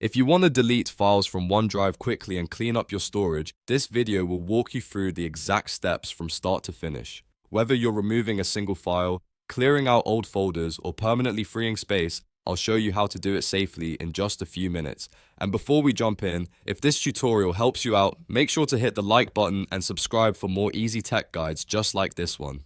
If you want to delete files from OneDrive quickly and clean up your storage, this video will walk you through the exact steps from start to finish. Whether you're removing a single file, clearing out old folders, or permanently freeing space, I'll show you how to do it safely in just a few minutes. And before we jump in, if this tutorial helps you out, make sure to hit the like button and subscribe for more easy tech guides just like this one.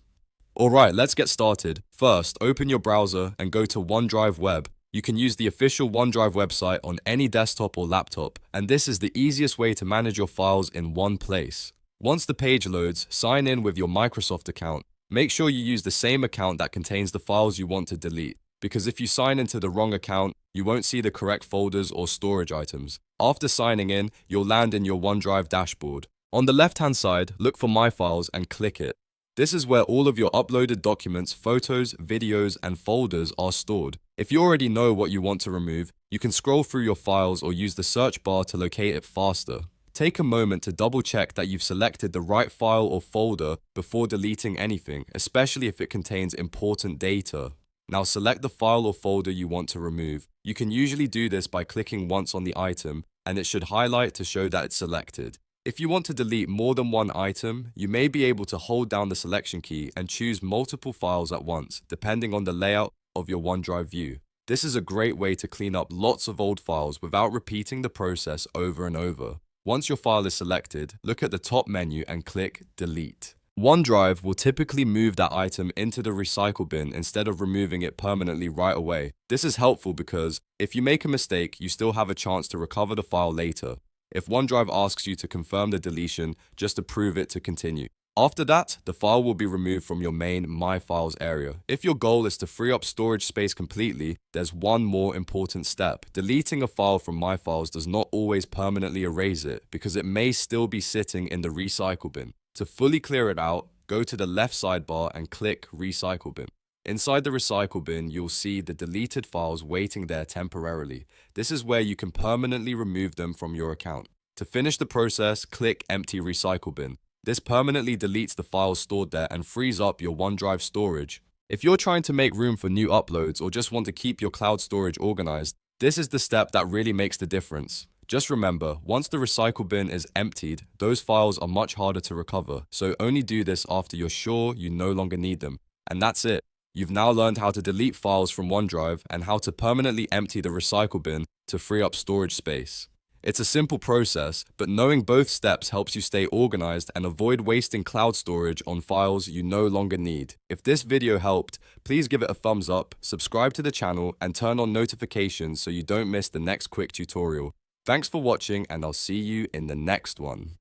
Alright, let's get started. First, open your browser and go to OneDrive Web. You can use the official OneDrive website on any desktop or laptop, and this is the easiest way to manage your files in one place. Once the page loads, sign in with your Microsoft account. Make sure you use the same account that contains the files you want to delete, because if you sign into the wrong account, you won't see the correct folders or storage items. After signing in, you'll land in your OneDrive dashboard. On the left-hand side, look for My Files and click it. This is where all of your uploaded documents, photos, videos, and folders are stored. If you already know what you want to remove, you can scroll through your files or use the search bar to locate it faster. Take a moment to double check that you've selected the right file or folder before deleting anything, especially if it contains important data. Now select the file or folder you want to remove. You can usually do this by clicking once on the item, and it should highlight to show that it's selected. If you want to delete more than one item, you may be able to hold down the selection key and choose multiple files at once, depending on the layout of your OneDrive view. This is a great way to clean up lots of old files without repeating the process over and over. Once your file is selected, look at the top menu and click Delete. OneDrive will typically move that item into the recycle bin instead of removing it permanently right away. This is helpful because if you make a mistake, you still have a chance to recover the file later. If OneDrive asks you to confirm the deletion, just approve it to continue. After that, the file will be removed from your main My Files area. If your goal is to free up storage space completely, there's one more important step. Deleting a file from My Files does not always permanently erase it because it may still be sitting in the recycle bin. To fully clear it out, go to the left sidebar and click Recycle Bin. Inside the recycle bin, you'll see the deleted files waiting there temporarily. This is where you can permanently remove them from your account. To finish the process, click Empty Recycle Bin. This permanently deletes the files stored there and frees up your OneDrive storage. If you're trying to make room for new uploads or just want to keep your cloud storage organized, this is the step that really makes the difference. Just remember, once the recycle bin is emptied, those files are much harder to recover, so only do this after you're sure you no longer need them. And that's it. You've now learned how to delete files from OneDrive and how to permanently empty the recycle bin to free up storage space. It's a simple process, but knowing both steps helps you stay organized and avoid wasting cloud storage on files you no longer need. If this video helped, please give it a thumbs up, subscribe to the channel, and turn on notifications so you don't miss the next quick tutorial. Thanks for watching, and I'll see you in the next one.